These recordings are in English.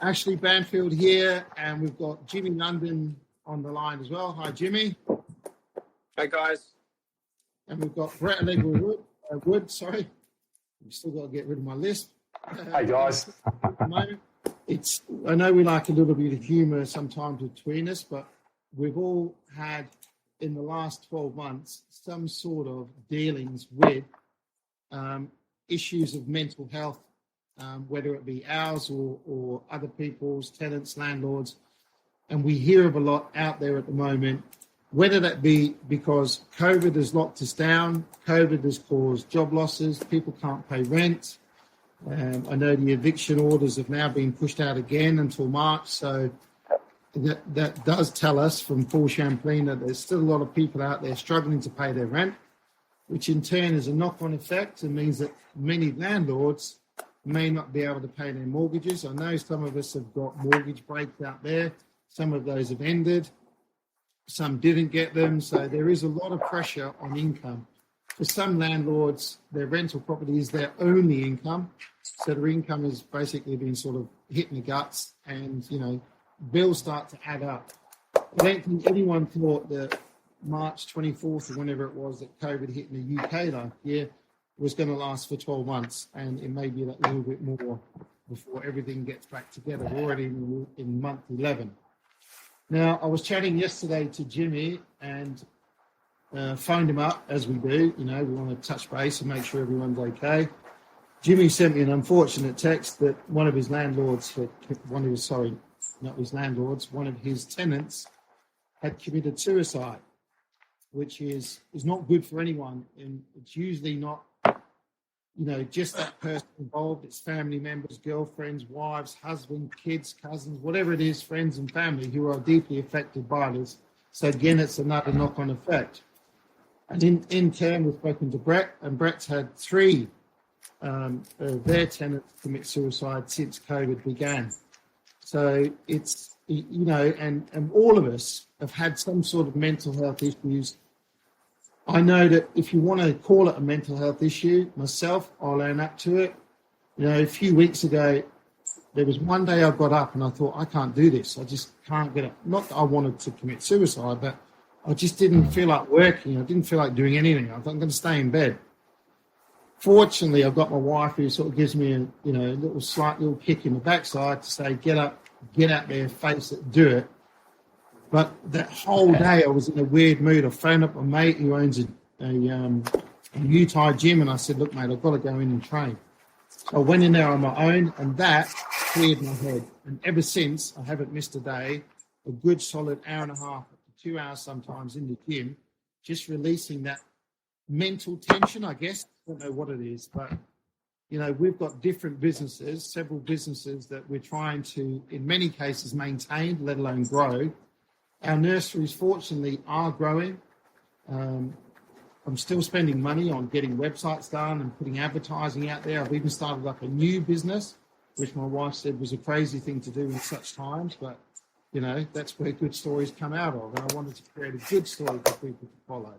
Ashley Banfield here, and we've got Jimmy London on the line as well. Hi, Jimmy. Hey, guys. And we've got Brett Algre-Wood. We've still got to get rid of my list. Hey, guys. At the moment. I know we like a little bit of humour sometimes between us, but we've all had, in the last 12 months, some sort of dealings with issues of mental health, whether it be ours or other people's, tenants, landlords. And we hear of a lot out there at the moment, whether that be because COVID has locked us down, COVID has caused job losses, people can't pay rent. I know the eviction orders have now been pushed out again until March. So that does tell us from Paul Champlain that there's still a lot of people out there struggling to pay their rent, which in turn is a knock-on effect and means that many landlords may not be able to pay their mortgages. I know some of us have got mortgage breaks out there. Some of those have ended. Some didn't get them. So there is a lot of pressure on income. For some landlords, their rental property is their only income. So their income has basically been sort of hit in the guts and, bills start to add up. I don't think anyone thought that March 24th or whenever it was that COVID hit in the UK last year was going to last for 12 months. And it may be that little bit more before everything gets back together. We're already in month 11. Now, I was chatting yesterday to Jimmy and phoned him up, as we do. We want to touch base and make sure everyone's okay. Jimmy sent me an unfortunate text that one of his tenants had committed suicide, which is not good for anyone. And it's usually not, just that person involved. It's family members, girlfriends, wives, husbands, kids, cousins, whatever it is, friends and family who are deeply affected by this. So again, it's another knock-on effect. And in turn, we've spoken to Brett, and Brett's had 3 of their tenants commit suicide since COVID began. So it's, and all of us have had some sort of mental health issues. I know that if you want to call it a mental health issue, myself, I'll own up to it. A few weeks ago, there was one day I got up and I thought, I can't do this. I just can't get up. Not that I wanted to commit suicide, but I just didn't feel like working. I didn't feel like doing anything. I thought I'm going to stay in bed. Fortunately, I've got my wife who sort of gives me a slight little kick in the backside to say, get up, get out there, face it, do it. But that whole day I was in a weird mood. I phoned up my mate who owns a Utah gym, and I said, look, mate, I've got to go in and train. So I went in there on my own, and that cleared my head. And ever since, I haven't missed a day, a good solid hour and a half, 2 hours sometimes in the gym, just releasing that mental tension, I guess. I don't know what it is, but, we've got different businesses, several businesses that we're trying to, in many cases, maintain, let alone grow. Our nurseries, fortunately, are growing. I'm still spending money on getting websites done and putting advertising out there. I've even started up a new business, which my wife said was a crazy thing to do in such times, but that's where good stories come out of. And I wanted to create a good story for people to follow.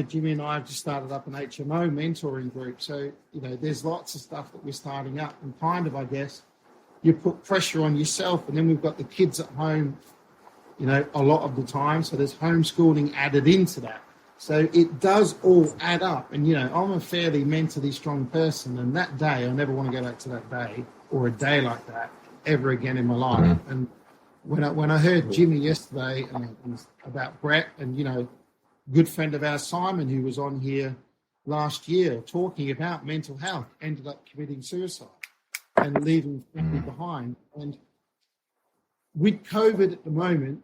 Jimmy and I have just started up an HMO mentoring group. So, there's lots of stuff that we're starting up. And kind of, I guess, you put pressure on yourself. And then we've got the kids at home, a lot of the time. So there's homeschooling added into that. So it does all add up. And, I'm a fairly mentally strong person. And that day, I never want to go back to that day or a day like that ever again in my life. And when I heard Jimmy yesterday about Brett and, good friend of ours, Simon, who was on here last year talking about mental health, ended up committing suicide and leaving family behind. And with COVID at the moment,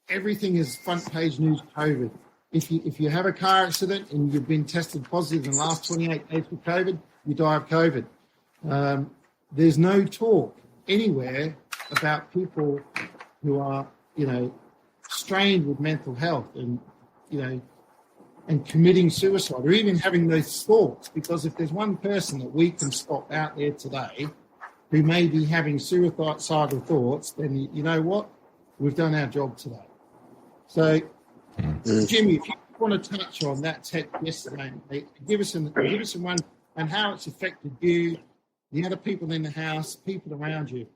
everything is front page news COVID. If you have a car accident and you've been tested positive in the last 28 days for COVID, you die of COVID. There's no talk anywhere about people who are, strained with mental health and, and committing suicide or even having those thoughts. Because if there's one person that we can stop out there today who may be having suicidal thoughts, then you know what? We've done our job today. So, Jimmy, if you want to touch on that text yesterday, give us a one and how it's affected you, the other people in the house, people around you.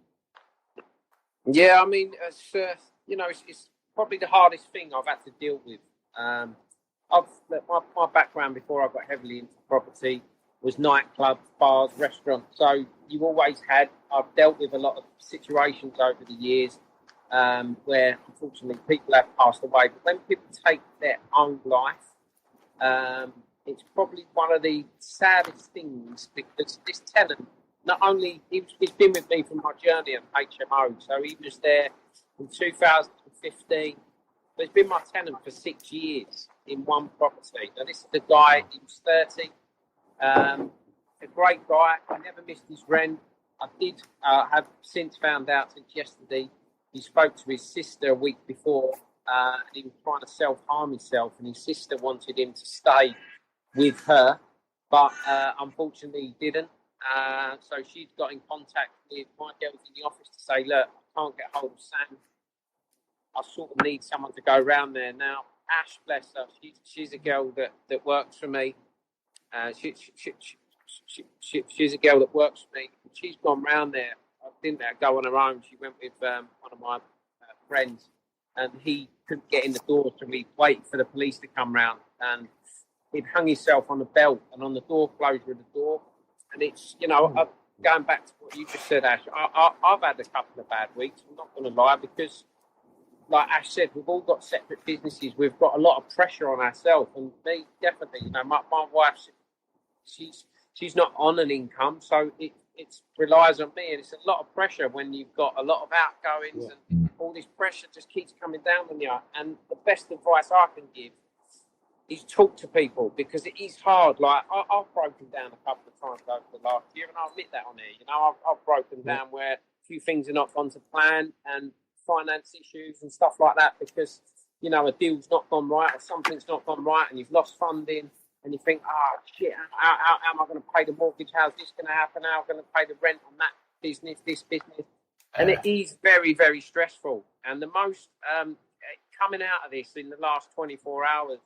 Yeah, I mean, it's probably the hardest thing I've had to deal with. My background before I got heavily into property was nightclubs, bars, restaurants. So I've dealt with a lot of situations over the years where unfortunately people have passed away. But when people take their own life, it's probably one of the saddest things because this tenant, not only he's been with me from my journey at HMO, so he was there in 2015. But he's been my tenant for 6 years in one property. Now this is the guy. He was 30. A great guy. I never missed his rent. I did have since found out since yesterday. He spoke to his sister a week before, and he was trying to self-harm himself, and his sister wanted him to stay with her, but unfortunately he didn't. So she's got in contact with my girls in the office to say, look, I can't get hold of Sam. I sort of need someone to go around there. Now, Ash, bless her, she's a girl that works for me. She's a girl that works for me. She's gone round there. I didn't let her go on her own. She went with one of my friends, and he couldn't get in the door, so we waited for the police to come round, and he'd hung himself on the belt and on the door closure of the door. And it's, going back to what you just said, Ash, I've had a couple of bad weeks. I'm not going to lie, because like Ash said, we've all got separate businesses. We've got a lot of pressure on ourselves, and me definitely. My wife, she's not on an income, so it relies on me, and it's a lot of pressure when you've got a lot of outgoings, and all this pressure just keeps coming down on you. And the best advice I can give is talk to people, because it is hard. Like I've broken down a couple of times over the last year, and I'll admit that on here. I've broken down where a few things are not gone to plan, and finance issues and stuff like that, because a deal's not gone right or something's not gone right, and you've lost funding, and you think, shit, how am I going to pay the mortgage? How's this going to happen? How am I going to pay the rent on that business, this business? And it is very, very stressful. And the most coming out of this in the last 24 hours,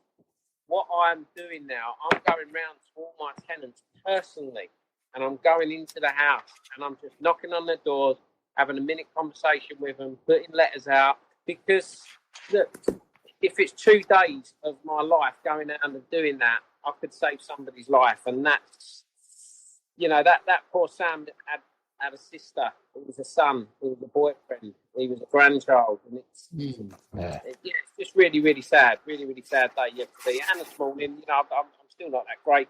what I'm doing now, I'm going round to all my tenants personally, and I'm going into the house, and I'm just knocking on their doors, having a minute conversation with them, putting letters out, because look, if it's 2 days of my life going out and doing that, I could save somebody's life. And that's, that poor Sam had a sister, it was a son, it was a boyfriend, he was a grandchild, and it's just really, really sad, really, really sad day yesterday and this morning. I'm still not that great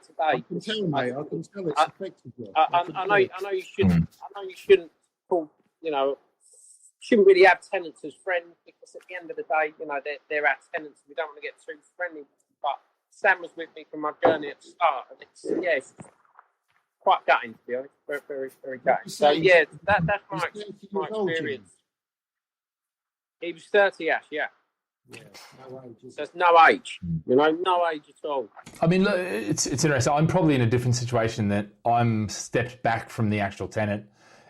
today. I can tell, mate. I can tell it's affected you. I know you shouldn't. I know you shouldn't call. Shouldn't really have tenants as friends, because at the end of the day, they're our tenants. We don't want to get too friendly with them. But Sam was with me from my journey at the start, and it's quite gutting, to be honest. Very, very, very gutting. So yeah, that's my experience. He was 30, Ash. Yeah. Yeah, no age. There's no age, no age at all. I mean, look, it's interesting. I'm probably in a different situation, that I'm stepped back from the actual tenant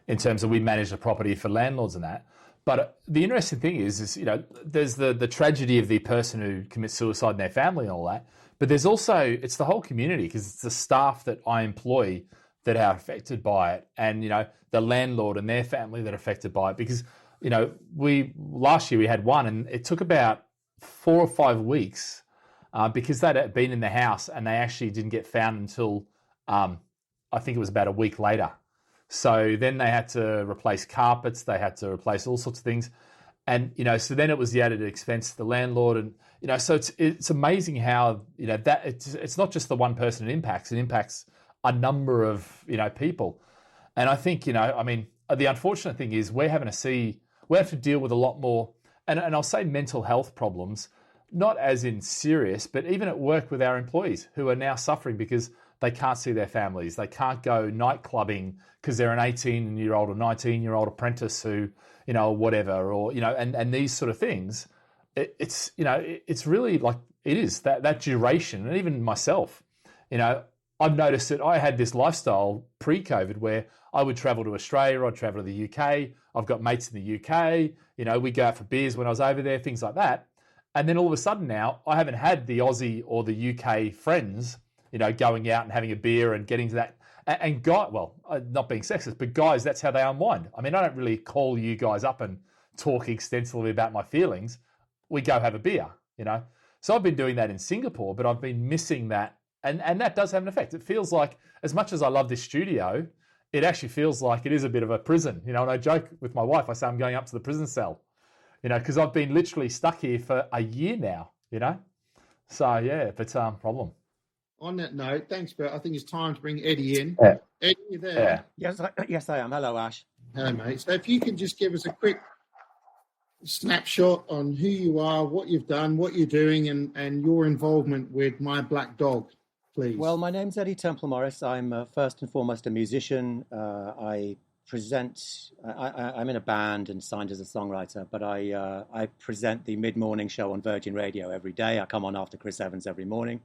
in terms of we manage the property for landlords and that. But the interesting thing is there's the tragedy of the person who commits suicide and their family and all that. But there's also, it's the whole community, because it's the staff that I employ that are affected by it, and the landlord and their family that are affected by it. Because last year we had one, and it took about 4 or 5 weeks because they'd been in the house, and they actually didn't get found until I think it was about a week later. So then they had to replace carpets, they had to replace all sorts of things, and so then it was the added expense to the landlord, and so it's amazing how that it's not just the one person it impacts a number of people. And I think the unfortunate thing is we have to deal with a lot more, and I'll say mental health problems, not as in serious, but even at work with our employees who are now suffering because they can't see their families. They can't go night clubbing because they're an 18-year-old or 19-year-old apprentice who, whatever, or, and these sort of things. It's really like, it is that duration. And even myself, I've noticed that I had this lifestyle pre-COVID where I would travel to Australia, I'd travel to the UK. I've got mates in the UK. We go out for beers when I was over there, things like that. And then all of a sudden now, I haven't had the Aussie or the UK friends, going out and having a beer and getting to that. And not being sexist, but guys, that's how they unwind. I mean, I don't really call you guys up and talk extensively about my feelings. We go have a beer, you know. So I've been doing that in Singapore, but I've been missing that. And that does have an effect. It feels like, as much as I love this studio, it actually feels like it is a bit of a prison. You know, and I joke with my wife, I say I'm going up to the prison cell, you know, because I've been literally stuck here for a year now, you know. So, yeah, but problem. On that note, thanks, Bert. I think it's time to bring Eddie in. Yeah. Eddie, you there? Yeah. Yes, I am. Hello, Ash. Hello, mate. So if you can just give us a quick snapshot on who you are, what you've done, what you're doing, and your involvement with My Black Dog, please. Well, my name's Eddy Temple-Morris. I'm first and foremost a musician. I present. I'm in a band and signed as a songwriter, but I present the mid-morning show on Virgin Radio every day. I come on after Chris Evans every morning,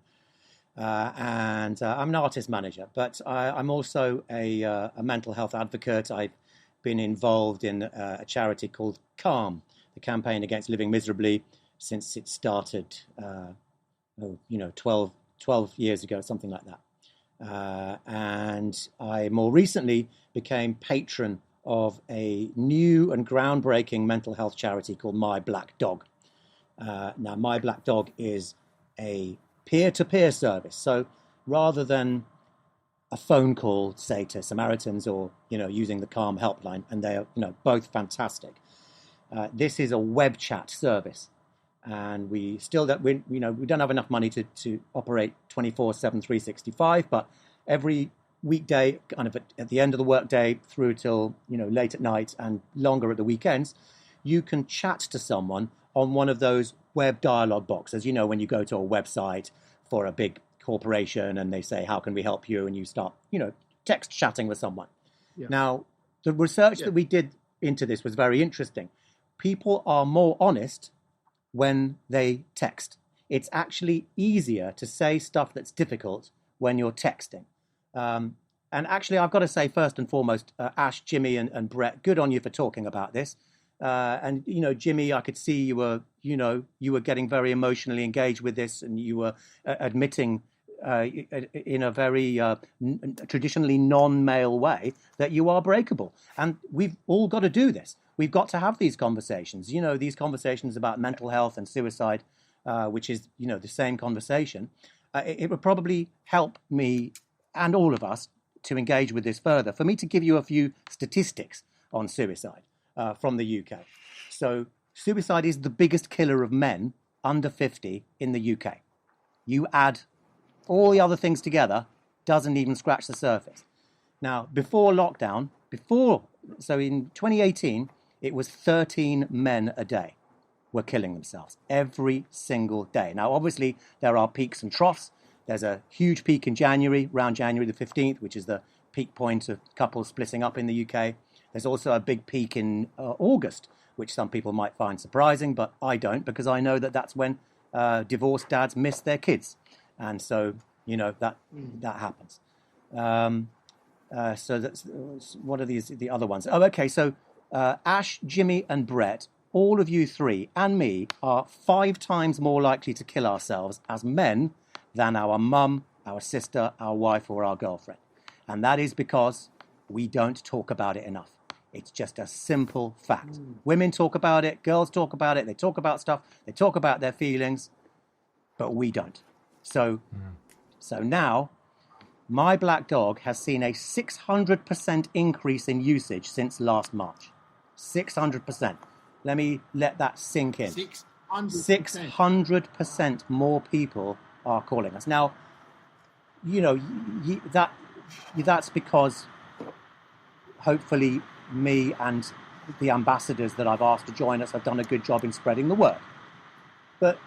and I'm an artist manager. But I'm also a mental health advocate. I've been involved in a charity called Calm, the campaign against living miserably, since it started, 12 years ago, something like that. And I more recently became patron of a new and groundbreaking mental health charity called My Black Dog. Now, My Black Dog is a peer-to-peer service. So rather than a phone call, say, to Samaritans or, using the Calm helpline, and they are, both fantastic. This is a web chat service. And we still we don't have enough money to operate 24/7, 365, but every weekday, kind of at the end of the workday through till late at night and longer at the weekends, you can chat to someone on one of those web dialogue boxes. When you go to a website for a big corporation and they say, "How can we help you?" and you start text chatting with someone. Yeah. Now, the research that we did into this was very interesting. People are more honest when they text. It's actually easier to say stuff that's difficult when you're texting. And actually, I've got to say, first and foremost, Ash, Jimmy, and Brett, good on you for talking about this. And Jimmy, I could see you were getting very emotionally engaged with this, and you were admitting in a very traditionally non-male way that you are breakable. And we've all got to do this. We've got to have these conversations, these conversations about mental health and suicide, which is, the same conversation. It would probably help me and all of us to engage with this further. For me to give you a few statistics on suicide from the UK. So suicide is the biggest killer of men under 50 in the UK. You add all the other things together, doesn't even scratch the surface. Now, before lockdown, so in 2018, it was 13 men a day were killing themselves every single day. Now, obviously, there are peaks and troughs. There's a huge peak in January, around January the 15th, which is the peak point of couples splitting up in the UK. There's also a big peak in August, which some people might find surprising, but I don't, because I know that that's when divorced dads miss their kids. And so, that happens. So that's, what are the other ones? Oh, okay, so Ash, Jimmy, and Brett, all of you three and me are 5 times more likely to kill ourselves as men than our mum, our sister, our wife, or our girlfriend. And that is because we don't talk about it enough. It's just a simple fact. Women talk about it, girls talk about it, they talk about stuff, they talk about their feelings, but we don't. So now, My Black Dog has seen a 600% increase in usage since last March. 600%. Let me let that sink in. 600% more people are calling us. Now, that's because hopefully me and the ambassadors that I've asked to join us have done a good job in spreading the word. But,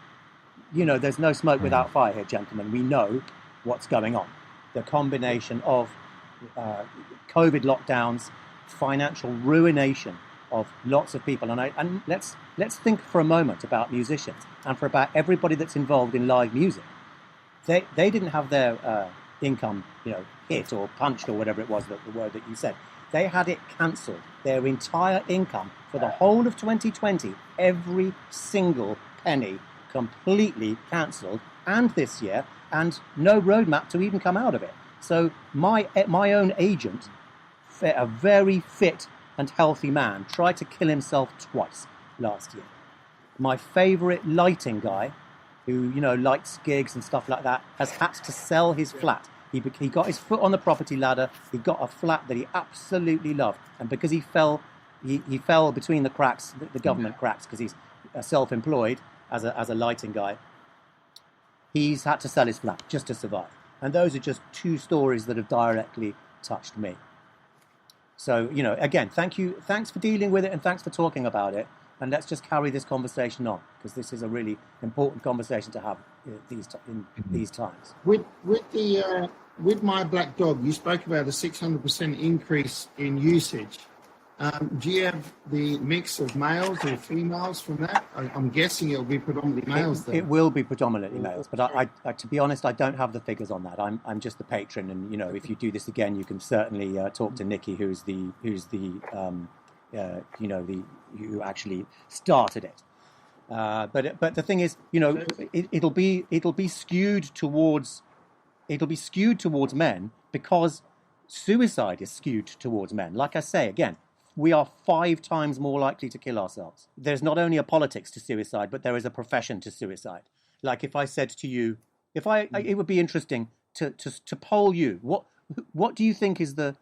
there's no smoke without fire here, gentlemen. We know what's going on. The combination of COVID lockdowns, financial ruination of lots of people. And let's think for a moment about musicians and for about everybody that's involved in live music. They didn't have their income, hit or punched or whatever it was, the word that you said. They had it cancelled. Their entire income for the whole of 2020, every single penny, completely cancelled, and this year, and no roadmap to even come out of it. So my own agent, a very fit and healthy man, tried to kill himself twice last year. My favourite lighting guy, who lights gigs and stuff like that, has had to sell his flat. He got his foot on the property ladder. He got a flat that he absolutely loved, and because he fell between the cracks, the government cracks, because he's self-employed as a lighting guy. He's had to sell his flat just to survive. And those are just two stories that have directly touched me. So, again, thanks for dealing with it, and thanks for talking about it. And let's just carry this conversation on, because this is a really important conversation to have in these times. With My Black Dog, you spoke about a 600% increase in usage. Do you have the mix of males or females from that? I'm guessing it'll be predominantly males. It will be predominantly males, but I, to be honest, I don't have the figures on that. I'm just the patron, and if you do this again, you can certainly talk to Nikki, who actually started it. But the thing is, it'll be skewed towards men, because suicide is skewed towards men. Like I say again, we are 5 times more likely to kill ourselves. There's not only a politics to suicide, but there is a profession to suicide. Like if I said to you, it would be interesting to poll you. What do you think is the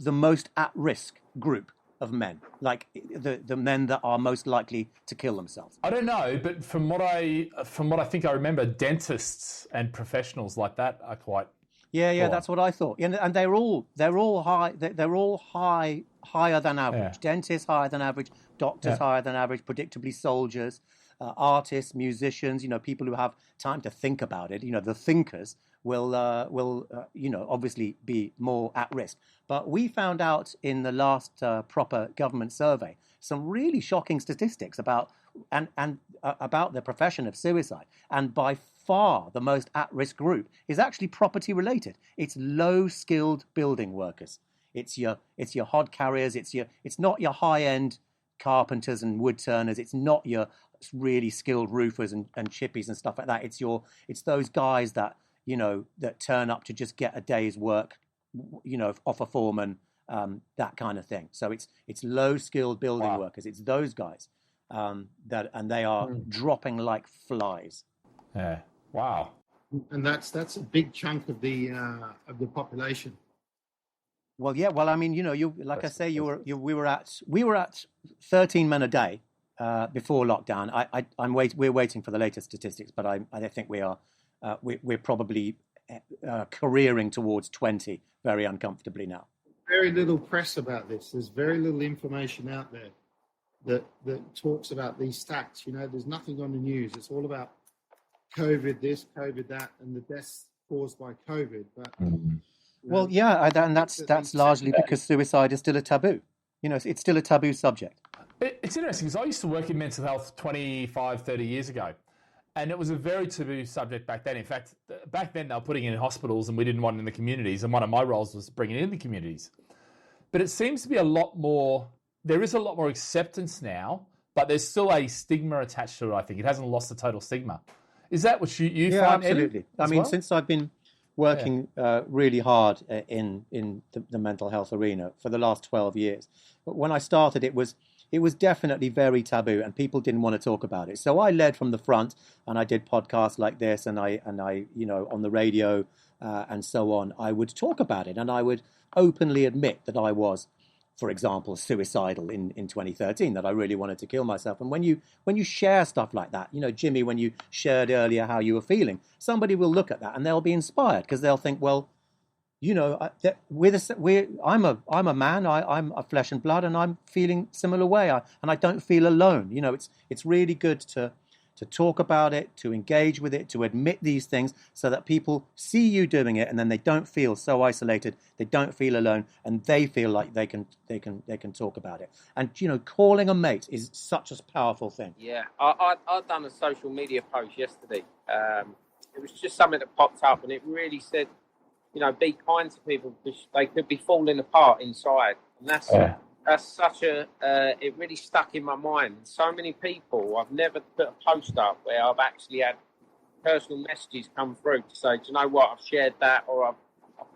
most at-risk group of men? Like the men that are most likely to kill themselves? I don't know, but from what I think I remember, dentists and professionals like that are quite. Yeah, that's what I thought. And they're all high. They're all higher than average. Yeah. Dentists higher than average. Doctors higher than average. Predictably, soldiers, artists, musicians. People who have time to think about it. The thinkers will obviously be more at risk. But we found out in the last proper government survey some really shocking statistics about the profession of suicide. And by far the most at-risk group is actually property related. It's low-skilled building workers. It's your hod carriers. It's not your high-end carpenters and wood turners. It's not your really skilled roofers and chippies and stuff like that. It's those guys that that turn up to just get a day's work, off a foreman, that kind of thing. So it's low-skilled building workers. It's those guys and they are dropping like flies. Yeah. Wow. And that's a big chunk of the population. Well, yeah. Well, I mean, we were at 13 men a day before lockdown. We're waiting for the latest statistics, but I think we are we're probably careering towards 20 very uncomfortably now. Very little press about this. There's very little information out there that talks about these stats. There's nothing on the news. It's all about COVID this, COVID that, and the deaths caused by COVID. But well, yeah, and that's largely because suicide is still a taboo. It's still a taboo subject. It's interesting because I used to work in mental health 25, 30 years ago, and it was a very taboo subject back then. In fact, back then they were putting it in hospitals and we didn't want it in the communities, and one of my roles was bringing it in the communities. But it seems to be there is a lot more acceptance now, but there's still a stigma attached to it, I think. It hasn't lost the total stigma. Is that what you find, absolutely. Eddie, since I've been working really hard in the mental health arena for the last 12 years, but when I started, it was definitely very taboo, and people didn't want to talk about it. So I led from the front, and I did podcasts like this, and I on the radio and so on. I would talk about it, and I would openly admit that I was, for example, suicidal in 2013, that I really wanted to kill myself. And when you share stuff like that, Jimmy, when you shared earlier how you were feeling, somebody will look at that and they'll be inspired, because they'll think, well, I'm a man, I'm a flesh and blood, and I'm feeling similar way, and I don't feel alone. It's really good to talk about it, to engage with it, to admit these things, so that people see you doing it, and then they don't feel so isolated, they don't feel alone, and they feel like they can talk about it. And calling a mate is such a powerful thing. Yeah, I've done a social media post yesterday. It was just something that popped up, and it really said, be kind to people, because they could be falling apart inside, and that's such it really stuck in my mind. So many people, I've never put a post up where I've actually had personal messages come through to say, do you know what, I've shared that, or I've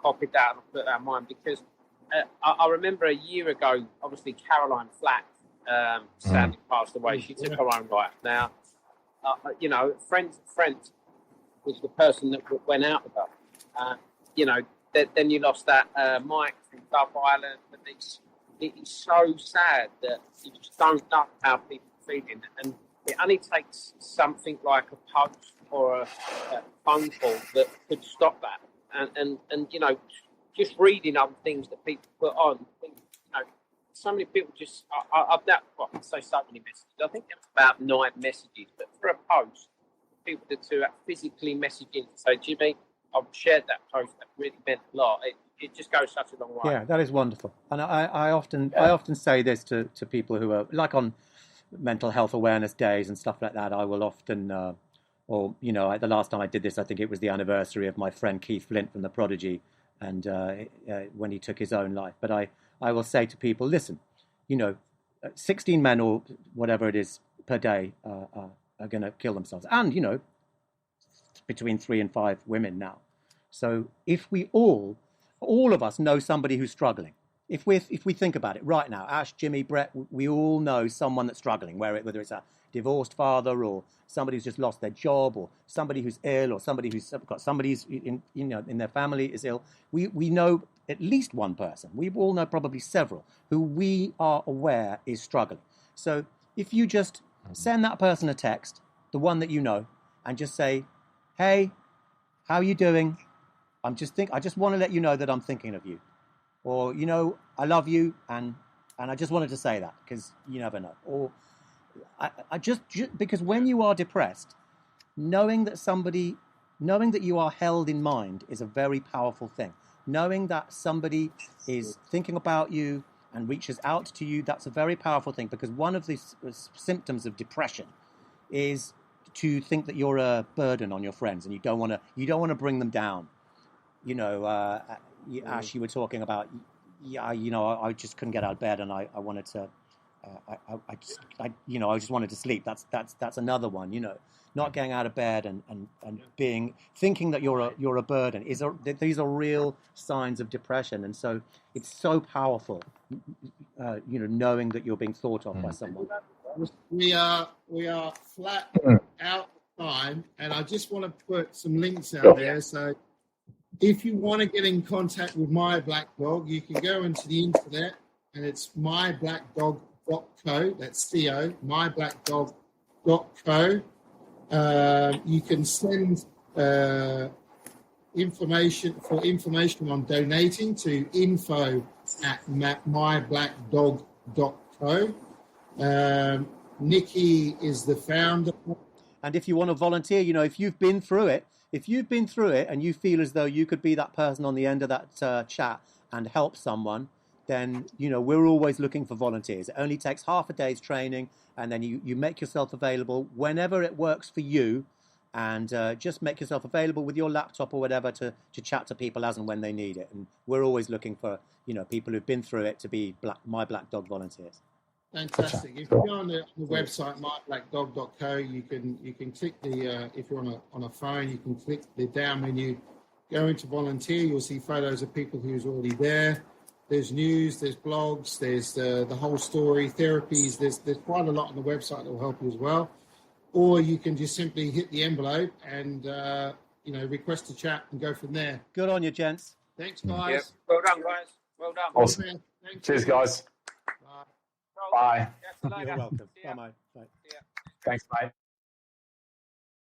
copied that and I put that in mine because I remember a year ago, obviously Caroline Flack sadly passed away. She took her own life. Now, you know, friends was the person that went out with her. You know, then you lost that Mike from Dove Island, and it's so sad that you just don't know how people are feeling, and it only takes something like a post or a phone call that could stop that. And you know, just reading other things that people put on, you know, so many people just, I can say so many messages. I think there was about 9 messages, but for a post, people did to physically messaging to say, Jimmy, I've shared that post, that really meant a lot. It just goes such a long way. Yeah, that is wonderful. And I often say this to people who are, like on mental health awareness days and stuff like that, I will often, or, you know, the last time I did this, I think it was the anniversary of my friend Keith Flint from The Prodigy, and when he took his own life. But I will say to people, listen, you know, 16 men or whatever it is per day are going to kill themselves. And, you know, between 3 and 5 women now. So if we all of us know somebody who's struggling, if we think about it right now, Ash, Jimmy, Brett, we all know someone that's struggling, whether it's a divorced father or somebody who's just lost their job or somebody who's ill or somebody who's got somebody's in their family is ill. We know at least one person. We all know probably several who we are aware is struggling. So if you just send that person a text, the one that you know, and just say, hey, how are you doing? I just want to let you know that I'm thinking of you. Or, you know, I love you, and I just wanted to say that because you never know. Or I just because when you are depressed, knowing that you are held in mind is a very powerful thing. Knowing that somebody is thinking about you and reaches out to you, that's a very powerful thing, because one of the symptoms of depression is to think that you're a burden on your friends and you don't want to bring them down. You know, Ash, you were talking about, you know, I just couldn't get out of bed and I wanted to, I just wanted to sleep. That's another one. You know, not getting out of bed and thinking that you're a burden these are real signs of depression. And so it's so powerful, you know, knowing that you're being thought of by someone. We are flat out of time, and I just want to put some links out there. So if you want to get in contact with My Black Dog, you can go into the internet, and it's myblackdog.co. That's co, myblackdog.co. You can send information on donating to info@myblackdog.co. Nikki is the founder. And if you want to volunteer, you know, if you've been through it and you feel as though you could be that person on the end of that chat and help someone, then, you know, we're always looking for volunteers. It only takes half a day's training, and then you make yourself available whenever it works for you, and just make yourself available with your laptop or whatever to chat to people as and when they need it. And we're always looking for, you know, people who've been through it to be My Black Dog volunteers. Fantastic. If you go on the website myblackdog.co, you can click the if you're on a phone, you can click the down menu, go into volunteer. You'll see photos of people who's already there. There's news, there's blogs, there's the whole story, therapies. There's quite a lot on the website that will help you as well. Or you can just simply hit the envelope and you know, request a chat and go from there. Good on you, gents. Thanks, guys. Yep. Well done, guys. Well done. Awesome. Thank Cheers, you. guys. Bye. Bye. You're welcome. Bye-bye. Bye. Yeah. Thanks, mate.